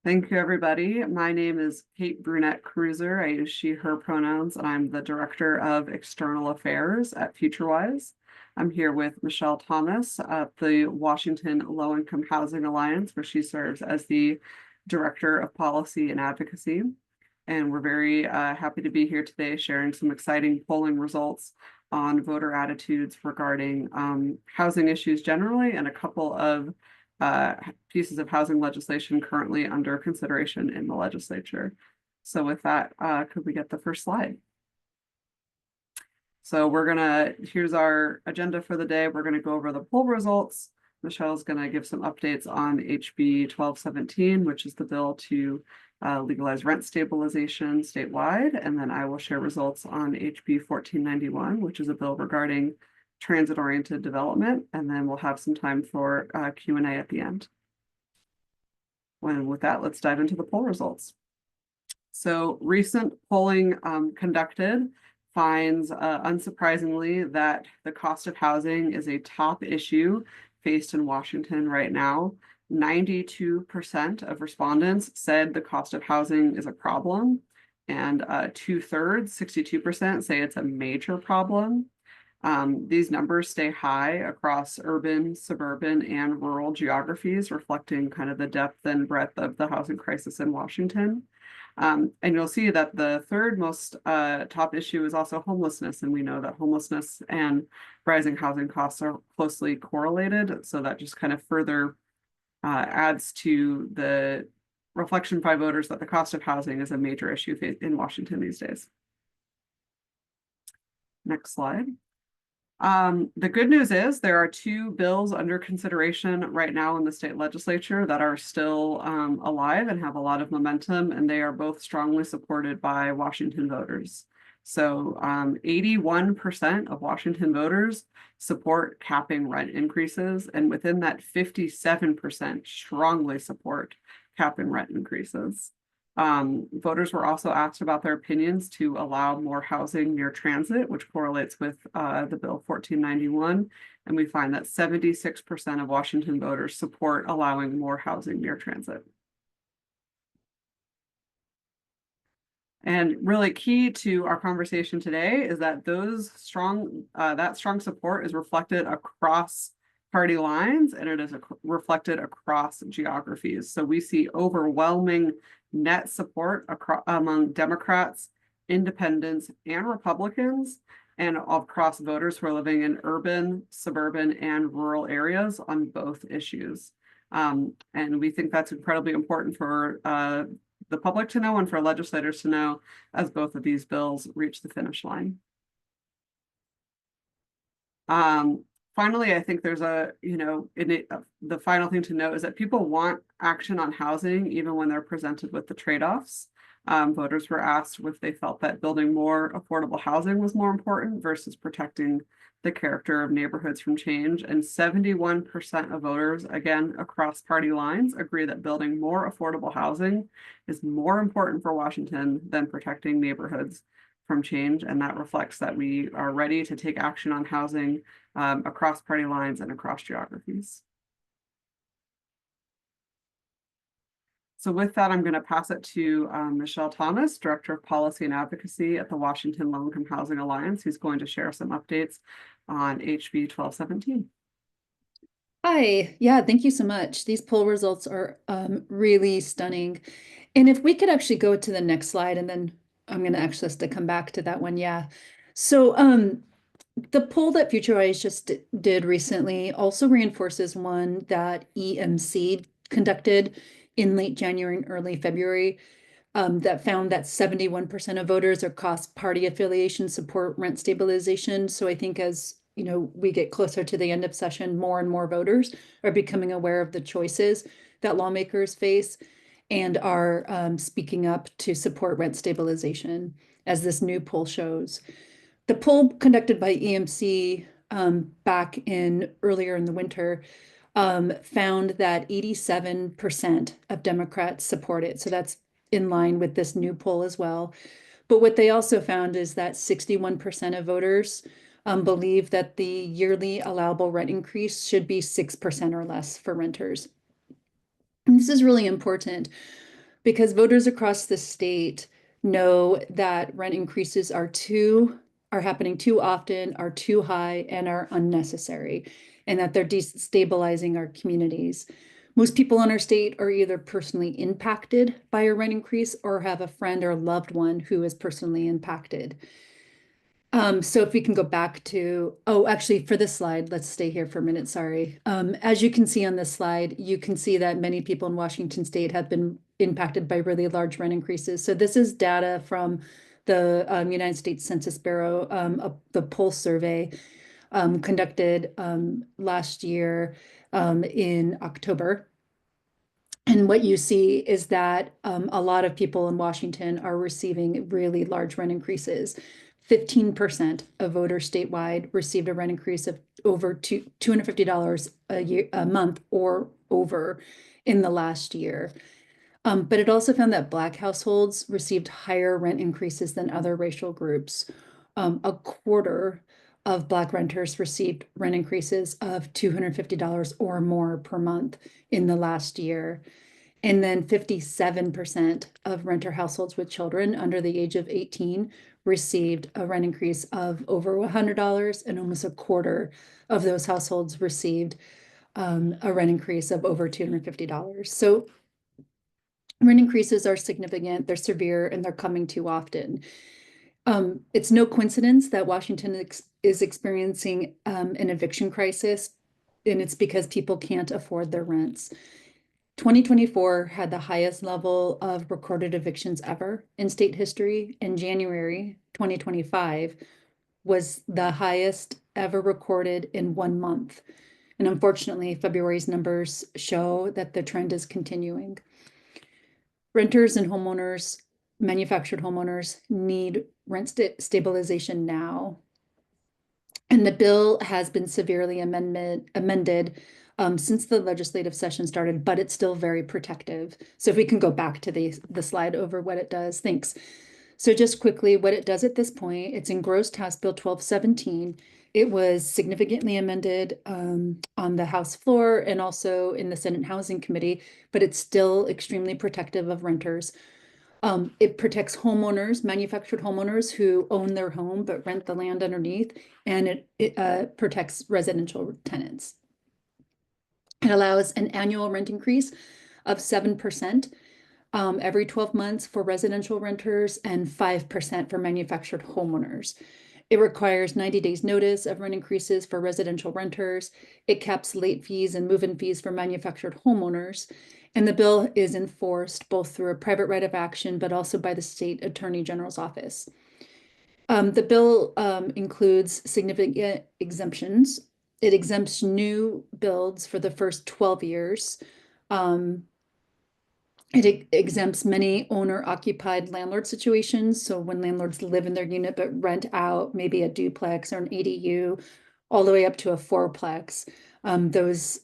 Thank you, everybody. My name is Kate Brunette Cruiser. I use she, her pronouns, and I'm the Director of External Affairs at FutureWise. I'm here with Michelle Thomas at the Washington Low-Income Housing Alliance, where she serves as the Director of Policy and Advocacy. And we're very happy to be here today sharing some exciting polling results on voter attitudes regarding housing issues generally and a couple of pieces of housing legislation currently under consideration in the legislature. So with that, could we get the first slide? So here's our agenda for the day. We're gonna go over the poll results. Michelle's gonna give some updates on HB 1217, which is the bill to legalize rent stabilization statewide. And then I will share results on HB 1491, which is a bill regarding transit-oriented development, and then we'll have some time for Q&A at the end. With that, let's dive into the poll results. So recent polling conducted finds, unsurprisingly, that the cost of housing is a top issue faced in Washington right now. 92% of respondents said the cost of housing is a problem, and 2/3, 62%, say it's a major problem. These numbers stay high across urban, suburban, and rural geographies, reflecting kind of the depth and breadth of the housing crisis in Washington. And you'll see that the third most top issue is also homelessness, and we know that homelessness and rising housing costs are closely correlated, so that just kind of further adds to the reflection by voters that the cost of housing is a major issue in Washington these days. Next slide. The good news is there are two bills under consideration right now in the state legislature that are still alive and have a lot of momentum, and they are both strongly supported by Washington voters. So 81% of Washington voters support capping rent increases, and within that 57% strongly support capping rent increases. Voters were also asked about their opinions to allow more housing near transit, which correlates with the bill 1491. And we find that 76% of Washington voters support allowing more housing near transit. And really key to our conversation today is that that strong support is reflected across party lines, and it is reflected across geographies. So we see overwhelming net support among Democrats, independents, and Republicans, and across voters who are living in urban, suburban, and rural areas on both issues. And we think that's incredibly important for the public to know and for legislators to know as both of these bills reach the finish line. Finally, I think there's the final thing to note is that people want action on housing even when they're presented with the trade-offs. Voters were asked if they felt that building more affordable housing was more important versus protecting the character of neighborhoods from change. And 71% of voters, again, across party lines, agree that building more affordable housing is more important for Washington than protecting neighborhoods from change. And that reflects that we are ready to take action on housing across party lines and across geographies. So with that, I'm going to pass it to Michelle Thomas, Director of Policy and Advocacy at the Washington Low-Income Housing Alliance, who's going to share some updates on HB 1217. Hi, yeah, thank you so much. These poll results are really stunning. And if we could actually go to the next slide, and then I'm going to ask us to come back to that one. Yeah. So the poll that FutureWise just did recently also reinforces one that EMC conducted in late January and early February that found that 71% of voters across party affiliation support rent stabilization. So I think as we get closer to the end of session, more and more voters are becoming aware of the choices that lawmakers face and are speaking up to support rent stabilization, as this new poll shows. The poll conducted by EMC back earlier in the winter found that 87% of Democrats support it. So that's in line with this new poll as well. But what they also found is that 61% of voters believe that the yearly allowable rent increase should be 6% or less for renters. And this is really important because voters across the state know that rent increases are happening too often, are too high, and are unnecessary, and that they're destabilizing our communities. Most people in our state are either personally impacted by a rent increase or have a friend or loved one who is personally impacted. So if we can go back to, oh, actually for this slide, let's stay here for a minute, sorry. As you can see on this slide, you can see that many people in Washington state have been impacted by really large rent increases. So this is data from the United States Census Bureau, the pulse survey conducted last year in October. And what you see is that a lot of people in Washington are receiving really large rent increases. 15% of voters statewide received a rent increase of over $250 a month or over in the last year. But it also found that Black households received higher rent increases than other racial groups. A quarter of Black renters received rent increases of $250 or more per month in the last year. And then 57% of renter households with children under the age of 18 received a rent increase of over $100, and almost a quarter of those households received a rent increase of over $250. So rent increases are significant, they're severe, and they're coming too often. It's no coincidence that Washington is experiencing an eviction crisis, and it's because people can't afford their rents. 2024 had the highest level of recorded evictions ever in state history, and January 2025 was the highest ever recorded in 1 month. And unfortunately, February's numbers show that the trend is continuing. Renters and homeowners, manufactured homeowners, need rent stabilization now. And the bill has been severely amended since the legislative session started, but it's still very protective. So if we can go back to the slide over what it does, thanks. So just quickly, what it does at this point, it's engrossed House Bill 1217. It was significantly amended on the House floor and also in the Senate Housing Committee, but it's still extremely protective of renters. It protects homeowners, manufactured homeowners who own their home but rent the land underneath, and it protects residential tenants. It allows an annual rent increase of 7% every 12 months for residential renters and 5% for manufactured homeowners. It requires 90 days notice of rent increases for residential renters. It caps late fees and move-in fees for manufactured homeowners. And the bill is enforced both through a private right of action, but also by the state attorney general's office. The bill includes significant exemptions. It exempts new builds for the first 12 years. It exempts many owner-occupied landlord situations. So when landlords live in their unit but rent out maybe a duplex or an ADU, all the way up to a fourplex, those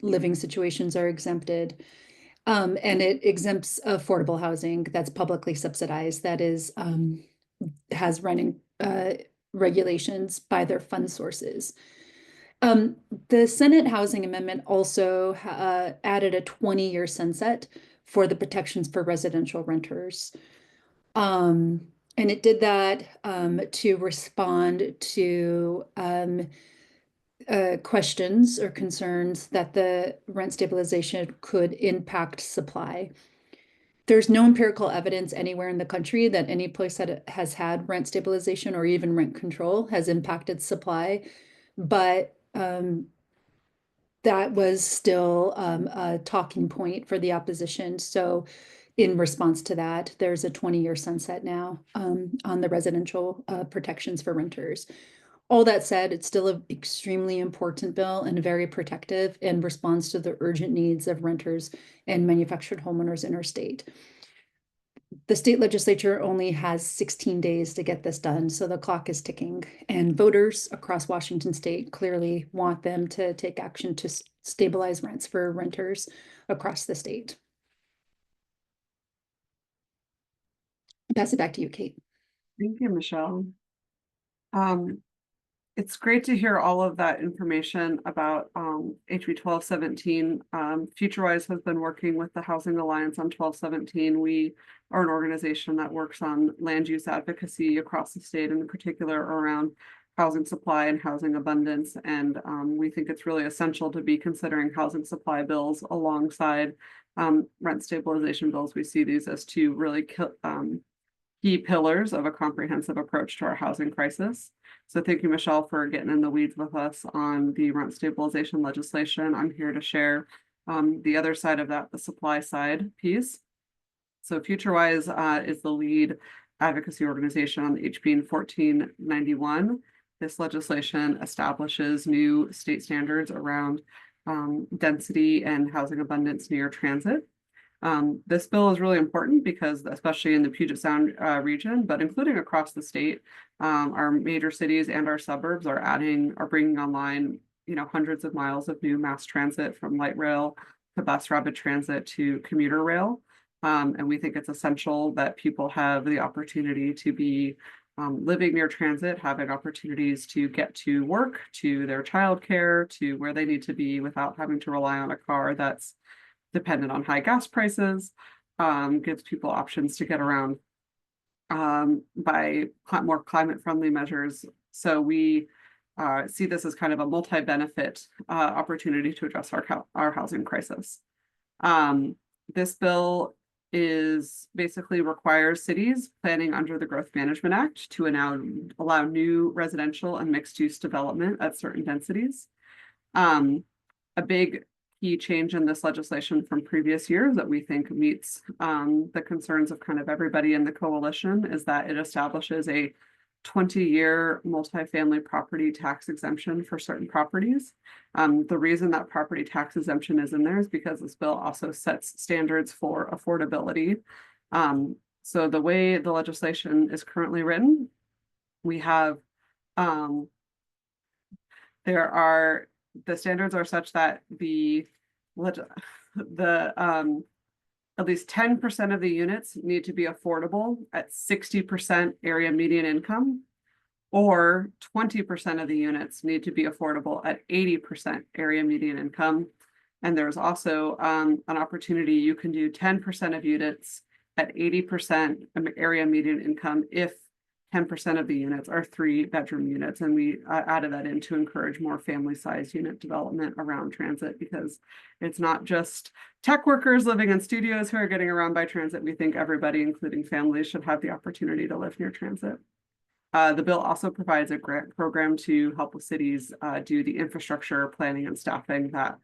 living situations are exempted. And it exempts affordable housing that's publicly subsidized, that is has running regulations by their fund sources. The Senate Housing Amendment also added a 20-year sunset for the protections for residential renters. And it did that to respond to questions or concerns that the rent stabilization could impact supply. There's no empirical evidence anywhere in the country that any place that has had rent stabilization or even rent control has impacted supply, but that was still a talking point for the opposition. So in response to that, there's a 20-year sunset now on the residential protections for renters. All that said, it's still an extremely important bill and very protective and responds to the urgent needs of renters and manufactured homeowners in our state. The state legislature only has 16 days to get this done, so the clock is ticking, and voters across Washington state clearly want them to take action to stabilize rents for renters across the state. Pass it back to you, Kate. Thank you, Michelle. Um, It's great to hear all of that information about HB 1217. FutureWise has been working with the Housing Alliance on 1217. We are an organization that works on land use advocacy across the state, and in particular around housing supply and housing abundance. And we think it's really essential to be considering housing supply bills alongside rent stabilization bills. We see these as two really key pillars of a comprehensive approach to our housing crisis. So thank you, Michelle, for getting in the weeds with us on the rent stabilization legislation. I'm here to share the other side of that, the supply side piece. So FutureWise is the lead advocacy organization on the HB 1491. This legislation establishes new state standards around density and housing abundance near transit. This bill is really important because, especially in the Puget Sound region, but including across the state, our major cities and our suburbs are bringing online, hundreds of miles of new mass transit, from light rail to bus rapid transit to commuter rail. And we think it's essential that people have the opportunity to be living near transit, having opportunities to get to work, to their childcare, to where they need to be without having to rely on a car that's dependent on high gas prices, gives people options to get around by more climate-friendly measures. So we see this as kind of a multi-benefit opportunity to address our housing crisis. This bill basically requires cities planning under the Growth Management Act to allow new residential and mixed-use development at certain densities. A big key change in this legislation from previous years that we think meets the concerns of kind of everybody in the coalition is that it establishes a 20-year multifamily property tax exemption for certain properties. The reason that property tax exemption is in there is because this bill also sets standards for affordability. So the way the legislation is currently written, we have the standards are such that at least 10% of the units need to be affordable at 60% area median income, or 20% of the units need to be affordable at 80% area median income. And there's also an opportunity, you can do 10% of units at 80% area median income if 10% of the units are 3-bedroom units. And we added that in to encourage more family-sized unit development around transit, because it's not just tech workers living in studios who are getting around by transit. We think everybody, including families, should have the opportunity to live near transit. The bill also provides a grant program to help with cities do the infrastructure planning and staffing that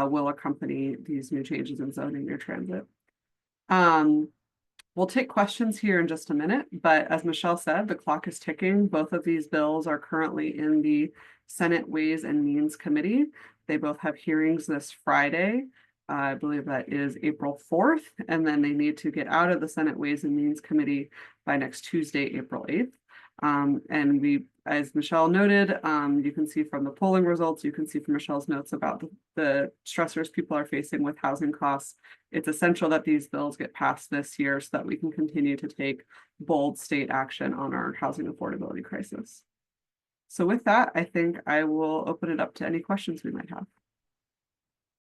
will accompany these new changes in zoning near transit. We'll take questions here in just a minute, but as Michelle said, the clock is ticking. Both of these bills are currently in the Senate Ways and Means Committee. They both have hearings this Friday. I believe that is April 4th, and then they need to get out of the Senate Ways and Means Committee by next Tuesday, April 8th. And we, as Michelle noted, you can see from the polling results, you can see from Michelle's notes about the stressors people are facing with housing costs. It's essential that these bills get passed this year so that we can continue to take bold state action on our housing affordability crisis. So with that, I think I will open it up to any questions we might have.